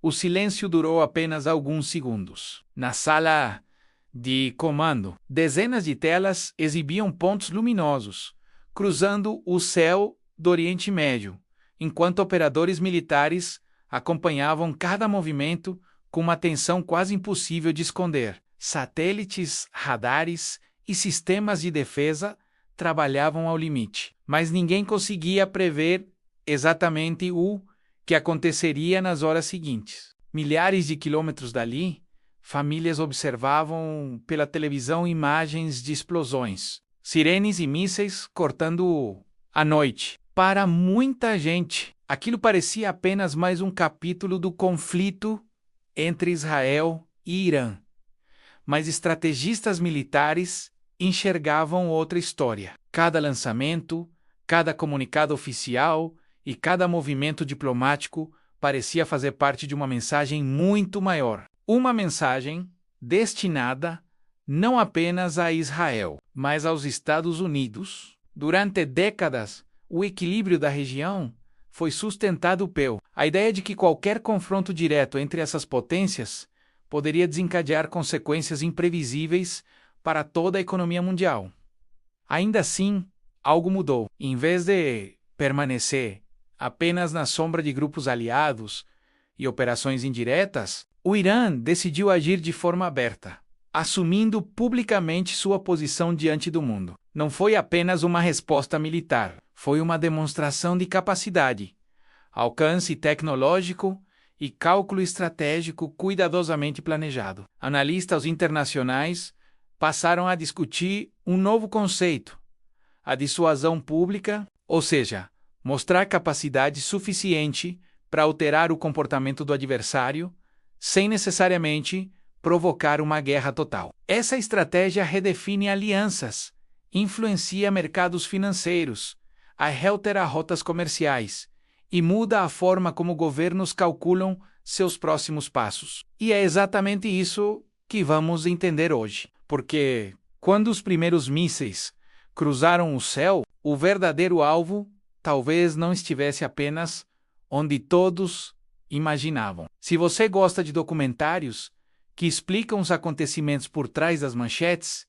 O silêncio durou apenas alguns segundos. Na sala de comando, dezenas de telas exibiam pontos luminosos, cruzando o céu do Oriente Médio, enquanto operadores militares acompanhavam cada movimento com uma atenção quase impossível de esconder. Satélites, radares e sistemas de defesa trabalhavam ao limite, mas ninguém conseguia prever exatamente o que aconteceria nas horas seguintes. Milhares de quilômetros dali, famílias observavam pela televisão imagens de explosões, sirenes e mísseis cortando a noite. Para muita gente, aquilo parecia apenas mais um capítulo do conflito entre Israel e Irã. Mas estrategistas militares enxergavam outra história. Cada lançamento, cada comunicado oficial e cada movimento diplomático parecia fazer parte de uma mensagem muito maior. Uma mensagem destinada não apenas a Israel, mas aos Estados Unidos. Durante décadas, o equilíbrio da região foi sustentado pela ideia de que qualquer confronto direto entre essas potências poderia desencadear consequências imprevisíveis para toda a economia mundial. Ainda assim, algo mudou. Em vez de permanecer apenas na sombra de grupos aliados e operações indiretas, o Irã decidiu agir de forma aberta, assumindo publicamente sua posição diante do mundo. Não foi apenas uma resposta militar, foi uma demonstração de capacidade, alcance tecnológico e cálculo estratégico cuidadosamente planejado. Analistas internacionais passaram a discutir um novo conceito: a dissuasão pública, ou seja, mostrar capacidade suficiente para alterar o comportamento do adversário, sem necessariamente provocar uma guerra total. Essa estratégia redefine alianças, influencia mercados financeiros, altera rotas comerciais e muda a forma como governos calculam seus próximos passos. E é exatamente isso que vamos entender hoje. Porque, quando os primeiros mísseis cruzaram o céu, o verdadeiro alvo talvez não estivesse apenas onde todos imaginavam. Se você gosta de documentários que explicam os acontecimentos por trás das manchetes,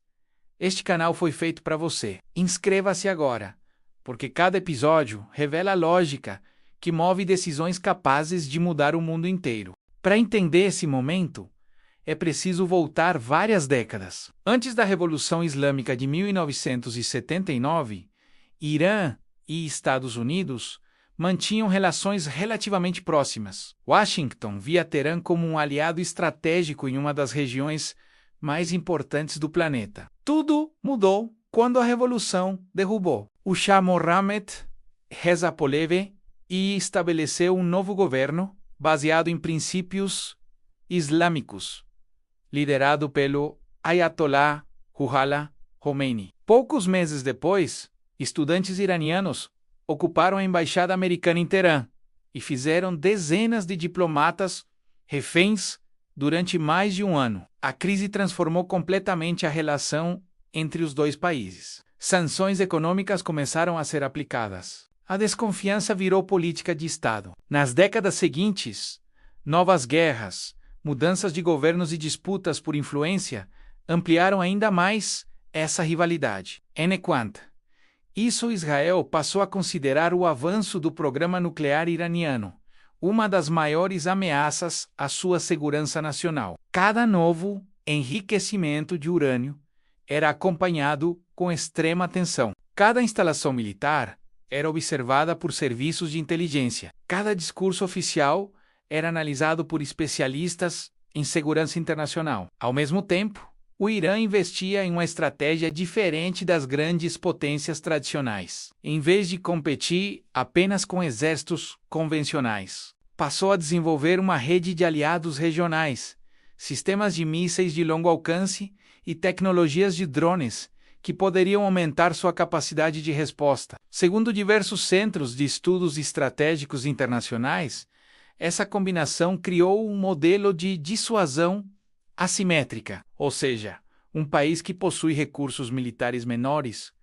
este canal foi feito para você. Inscreva-se agora, porque cada episódio revela a lógica que move decisões capazes de mudar o mundo inteiro. Para entender esse momento, é preciso voltar várias décadas. Antes da Revolução Islâmica de 1979, Irã e Estados Unidos mantinham relações relativamente próximas. Washington via Teherã como um aliado estratégico em uma das regiões mais importantes do planeta. Tudo mudou quando a Revolução derrubou o Shah Mohammad Reza Pahlavi e estabeleceu um novo governo baseado em princípios islâmicos, liderado pelo Ayatollah Ruhollah Khomeini. Poucos meses depois, estudantes iranianos ocuparam a embaixada americana em Teherã e fizeram dezenas de diplomatas reféns durante mais de um ano. A crise transformou completamente a relação entre os dois países. Sanções econômicas começaram a ser aplicadas. A desconfiança virou política de Estado. Nas décadas seguintes, novas guerras, mudanças de governos e disputas por influência ampliaram ainda mais essa rivalidade. Enquanto isso, Israel passou a considerar o avanço do programa nuclear iraniano uma das maiores ameaças à sua segurança nacional. Cada novo enriquecimento de urânio era acompanhado com extrema atenção. Cada instalação militar era observada por serviços de inteligência. Cada discurso oficial era analisado por especialistas em segurança internacional. Ao mesmo tempo, o Irã investia em uma estratégia diferente das grandes potências tradicionais. Em vez de competir apenas com exércitos convencionais, passou a desenvolver uma rede de aliados regionais, sistemas de mísseis de longo alcance e tecnologias de drones que poderiam aumentar sua capacidade de resposta. Segundo diversos centros de estudos estratégicos internacionais, essa combinação criou um modelo de dissuasão assimétrica, ou seja, um país que possui recursos militares menores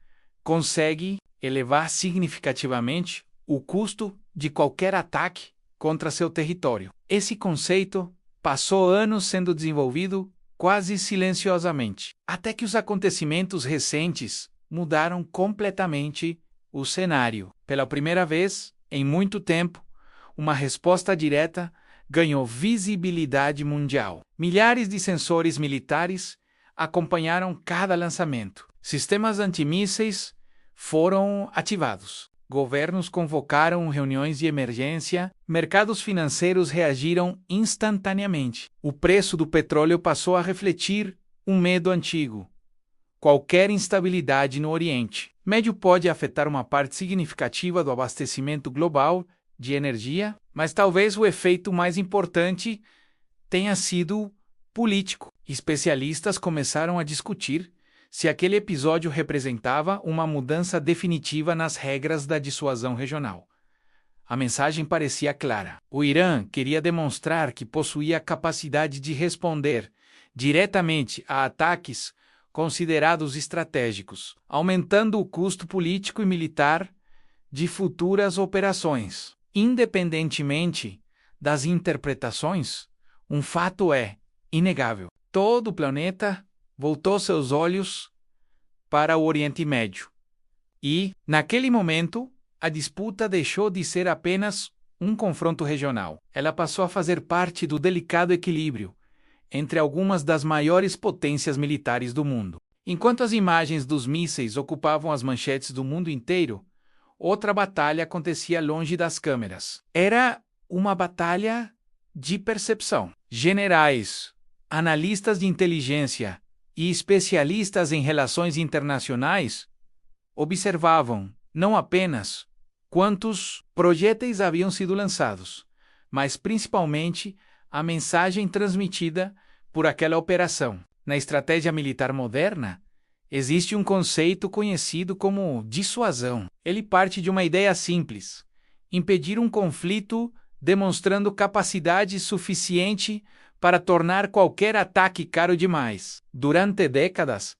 consegue elevar significativamente o custo de qualquer ataque contra seu território. Esse conceito passou anos sendo desenvolvido quase silenciosamente, até que os acontecimentos recentes mudaram completamente o cenário. Pela primeira vez, em muito tempo, uma resposta direta ganhou visibilidade mundial. Milhares de sensores militares acompanharam cada lançamento. Sistemas antimísseis foram ativados. Governos convocaram reuniões de emergência, mercados financeiros reagiram instantaneamente. O preço do petróleo passou a refletir um medo antigo: qualquer instabilidade no Oriente Médio pode afetar uma parte significativa do abastecimento global de energia, mas talvez o efeito mais importante tenha sido político. Especialistas começaram a discutir se aquele episódio representava uma mudança definitiva nas regras da dissuasão regional. A mensagem parecia clara. O Irã queria demonstrar que possuía a capacidade de responder diretamente a ataques considerados estratégicos, aumentando o custo político e militar de futuras operações. Independentemente das interpretações, um fato é inegável: todo o planeta voltou seus olhos para o Oriente Médio. E, naquele momento, a disputa deixou de ser apenas um confronto regional. Ela passou a fazer parte do delicado equilíbrio entre algumas das maiores potências militares do mundo. Enquanto as imagens dos mísseis ocupavam as manchetes do mundo inteiro, outra batalha acontecia longe das câmeras. Era uma batalha de percepção. Generais, analistas de inteligência e especialistas em relações internacionais observavam não apenas quantos projéteis haviam sido lançados, mas principalmente a mensagem transmitida por aquela operação. Na estratégia militar moderna, existe um conceito conhecido como dissuasão. Ele parte de uma ideia simples: impedir um conflito demonstrando capacidade suficiente para tornar qualquer ataque caro demais. Durante décadas,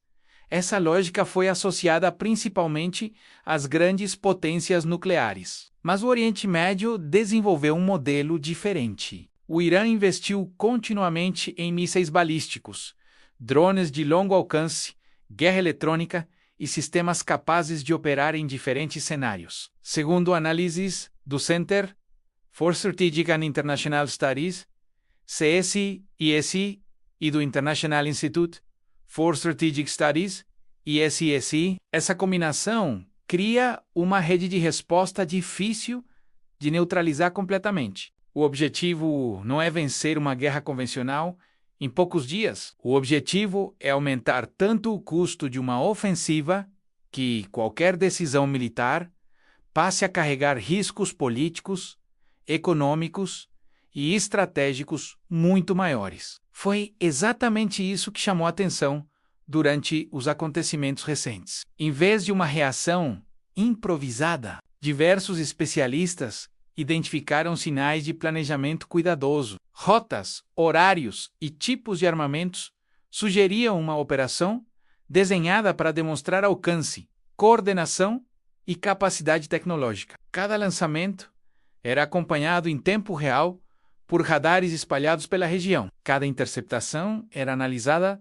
essa lógica foi associada principalmente às grandes potências nucleares. Mas o Oriente Médio desenvolveu um modelo diferente. O Irã investiu continuamente em mísseis balísticos, drones de longo alcance, guerra eletrônica e sistemas capazes de operar em diferentes cenários. Segundo análises do Center for Strategic and International Studies, CSIS, e do International Institute for Strategic Studies, ISSI, essa combinação cria uma rede de resposta difícil de neutralizar completamente. O objetivo não é vencer uma guerra convencional em poucos dias. O objetivo é aumentar tanto o custo de uma ofensiva que qualquer decisão militar passe a carregar riscos políticos, econômicos e estratégicos muito maiores. Foi exatamente isso que chamou a atenção durante os acontecimentos recentes. Em vez de uma reação improvisada, diversos especialistas identificaram sinais de planejamento cuidadoso. Rotas, horários e tipos de armamentos sugeriam uma operação desenhada para demonstrar alcance, coordenação e capacidade tecnológica. Cada lançamento era acompanhado em tempo real por radares espalhados pela região. Cada interceptação era analisada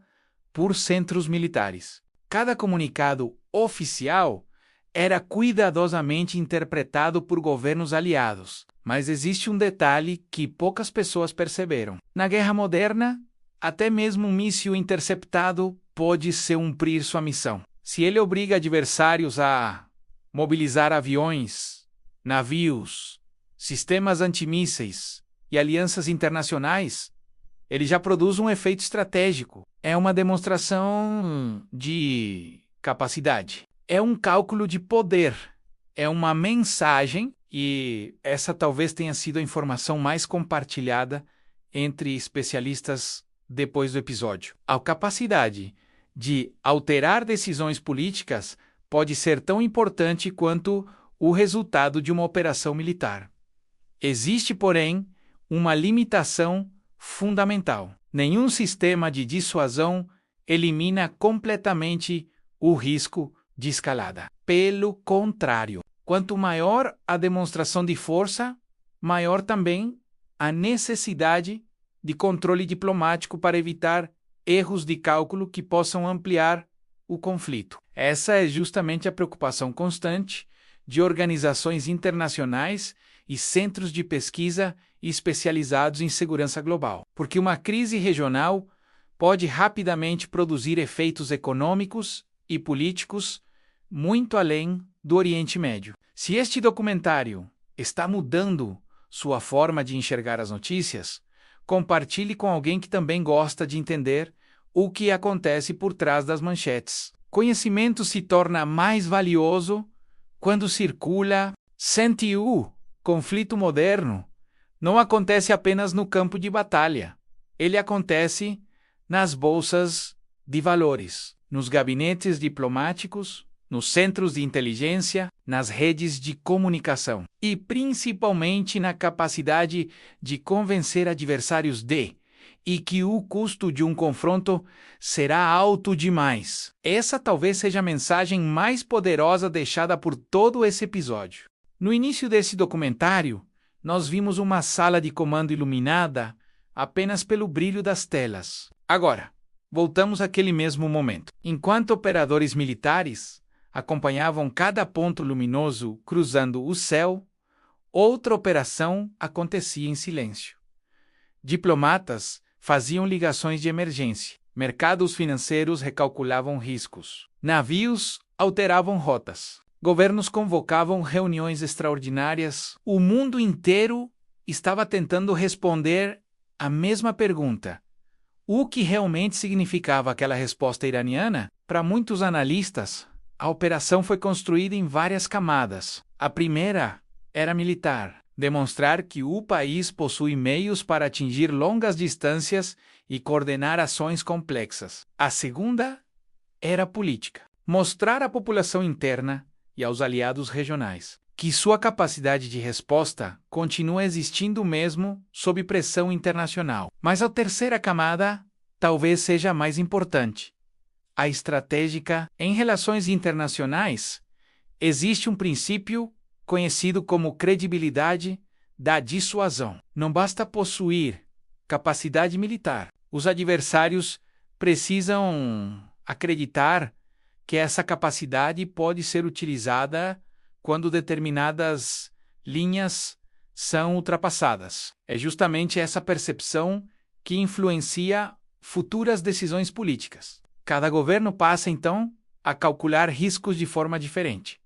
por centros militares. Cada comunicado oficial era cuidadosamente interpretado por governos aliados. Mas existe um detalhe que poucas pessoas perceberam. Na guerra moderna, até mesmo um míssil interceptado pode cumprir sua missão. Se ele obriga adversários a mobilizar aviões, navios, sistemas antimísseis e alianças internacionais, ele já produz um efeito estratégico. É uma demonstração de capacidade. É um cálculo de poder. É uma mensagem, e essa talvez tenha sido a informação mais compartilhada entre especialistas depois do episódio. A capacidade de alterar decisões políticas pode ser tão importante quanto o resultado de uma operação militar. Existe, porém, uma limitação fundamental. Nenhum sistema de dissuasão elimina completamente o risco de escalada. Pelo contrário, quanto maior a demonstração de força, maior também a necessidade de controle diplomático para evitar erros de cálculo que possam ampliar o conflito. Essa é justamente a preocupação constante de organizações internacionais e centros de pesquisa especializados em segurança global, porque uma crise regional pode rapidamente produzir efeitos econômicos e políticos muito além do Oriente Médio. Se este documentário está mudando sua forma de enxergar as notícias, compartilhe com alguém que também gosta de entender o que acontece por trás das manchetes. Conhecimento se torna mais valioso quando circula. Sente o conflito moderno não acontece apenas no campo de batalha. Ele acontece nas bolsas de valores, nos gabinetes diplomáticos, nos centros de inteligência, nas redes de comunicação e principalmente na capacidade de convencer adversários e que o custo de um confronto será alto demais. Essa talvez seja a mensagem mais poderosa deixada por todo esse episódio. No início desse documentário, nós vimos uma sala de comando iluminada apenas pelo brilho das telas. Agora, voltamos àquele mesmo momento. Enquanto operadores militares acompanhavam cada ponto luminoso cruzando o céu, outra operação acontecia em silêncio. Diplomatas faziam ligações de emergência. Mercados financeiros recalculavam riscos. Navios alteravam rotas. Governos convocavam reuniões extraordinárias. O mundo inteiro estava tentando responder a mesma pergunta. O que realmente significava aquela resposta iraniana? Para muitos analistas, a operação foi construída em várias camadas. A primeira era militar, demonstrar que o país possui meios para atingir longas distâncias e coordenar ações complexas. A segunda era política, mostrar à população interna e aos aliados regionais que sua capacidade de resposta continua existindo mesmo sob pressão internacional. Mas a terceira camada talvez seja a mais importante, a estratégica. Em relações internacionais, existe um princípio conhecido como credibilidade da dissuasão. Não basta possuir capacidade militar. Os adversários precisam acreditar que essa capacidade pode ser utilizada quando determinadas linhas são ultrapassadas. É justamente essa percepção que influencia futuras decisões políticas. Cada governo passa, então, a calcular riscos de forma diferente.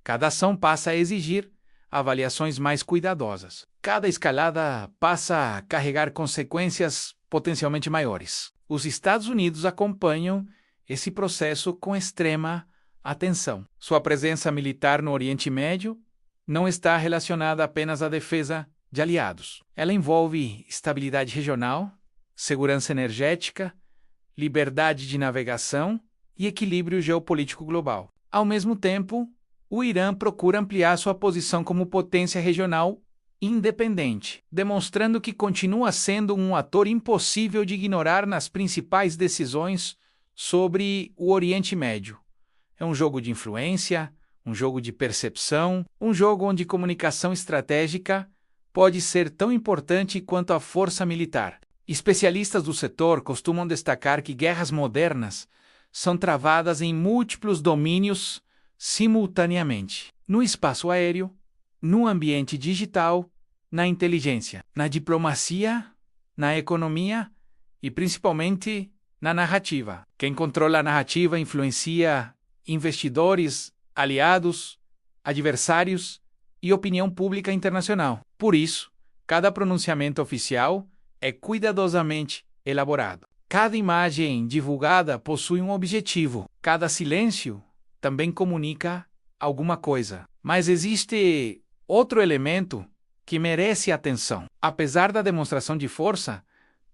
Cada ação passa a exigir avaliações mais cuidadosas. Cada escalada passa a carregar consequências potencialmente maiores. Os Estados Unidos acompanham esse processo com extrema atenção. Sua presença militar no Oriente Médio não está relacionada apenas à defesa de aliados. Ela envolve estabilidade regional, segurança energética, liberdade de navegação e equilíbrio geopolítico global. Ao mesmo tempo, o Irã procura ampliar sua posição como potência regional independente, demonstrando que continua sendo um ator impossível de ignorar nas principais decisões sobre o Oriente Médio. É um jogo de influência, um jogo de percepção, um jogo onde comunicação estratégica pode ser tão importante quanto a força militar. Especialistas do setor costumam destacar que guerras modernas são travadas em múltiplos domínios simultaneamente: no espaço aéreo, no ambiente digital, na inteligência, na diplomacia, na economia e principalmente na narrativa. Quem controla a narrativa influencia investidores, aliados, adversários e opinião pública internacional. Por isso, cada pronunciamento oficial é cuidadosamente elaborado. Cada imagem divulgada possui um objetivo. Cada silêncio também comunica alguma coisa. Mas existe outro elemento que merece atenção. Apesar da demonstração de força,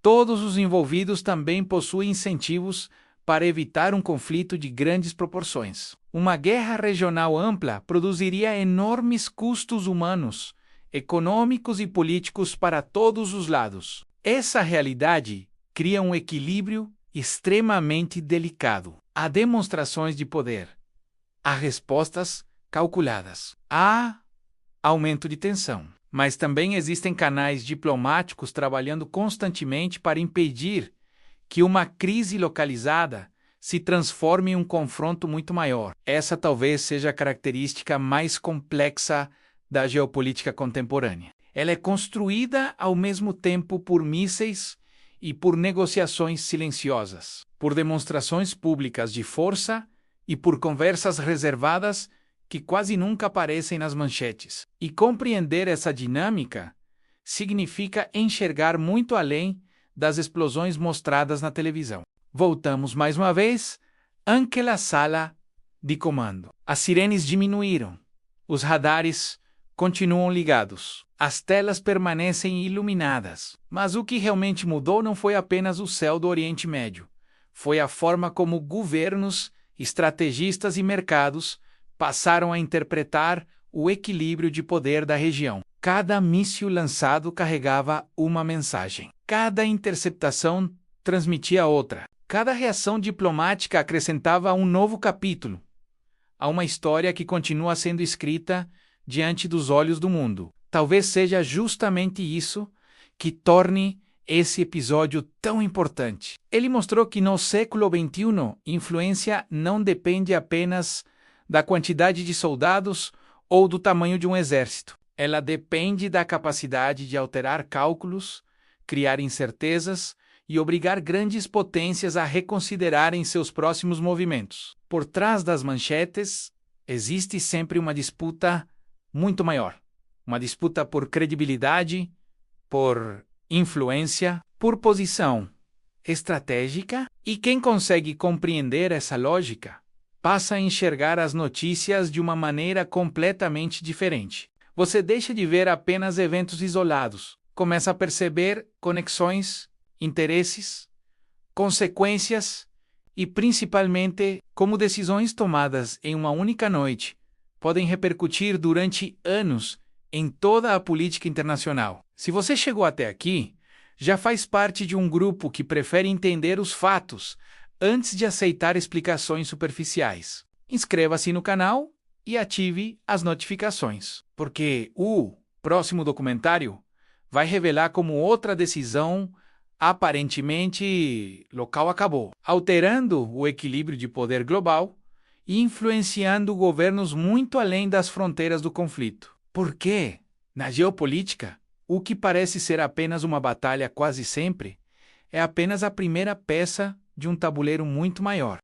todos os envolvidos também possuem incentivos para evitar um conflito de grandes proporções. Uma guerra regional ampla produziria enormes custos humanos, econômicos e políticos para todos os lados. Essa realidade cria um equilíbrio extremamente delicado. Há demonstrações de poder, há respostas calculadas, há aumento de tensão. Mas também existem canais diplomáticos trabalhando constantemente para impedir que uma crise localizada se transforme em um confronto muito maior. Essa talvez seja a característica mais complexa da geopolítica contemporânea. Ela é construída ao mesmo tempo por mísseis e por negociações silenciosas, por demonstrações públicas de força e por conversas reservadas que quase nunca aparecem nas manchetes. E compreender essa dinâmica significa enxergar muito além das explosões mostradas na televisão. Voltamos mais uma vez, àquela sala de comando. As sirenes diminuíram, os radares continuam ligados, as telas permanecem iluminadas. Mas o que realmente mudou não foi apenas o céu do Oriente Médio, foi a forma como governos, estrategistas e mercados passaram a interpretar o equilíbrio de poder da região. Cada míssil lançado carregava uma mensagem. Cada interceptação transmitia outra. Cada reação diplomática acrescentava um novo capítulo a uma história que continua sendo escrita diante dos olhos do mundo. Talvez seja justamente isso que torne esse episódio tão importante. Ele mostrou que no século XXI, influência não depende apenas da quantidade de soldados ou do tamanho de um exército. Ela depende da capacidade de alterar cálculos, criar incertezas e obrigar grandes potências a reconsiderarem seus próximos movimentos. Por trás das manchetes, existe sempre uma disputa muito maior. Uma disputa por credibilidade, por influência, por posição estratégica. E quem consegue compreender essa lógica passa a enxergar as notícias de uma maneira completamente diferente. Você deixa de ver apenas eventos isolados, começa a perceber conexões, interesses, consequências e, principalmente, como decisões tomadas em uma única noite podem repercutir durante anos em toda a política internacional. Se você chegou até aqui, já faz parte de um grupo que prefere entender os fatos antes de aceitar explicações superficiais. Inscreva-se no canal e ative as notificações, porque o próximo documentário vai revelar como outra decisão aparentemente local acabou, alterando o equilíbrio de poder global e influenciando governos muito além das fronteiras do conflito. Porque, na geopolítica, o que parece ser apenas uma batalha quase sempre é apenas a primeira peça de um tabuleiro muito maior.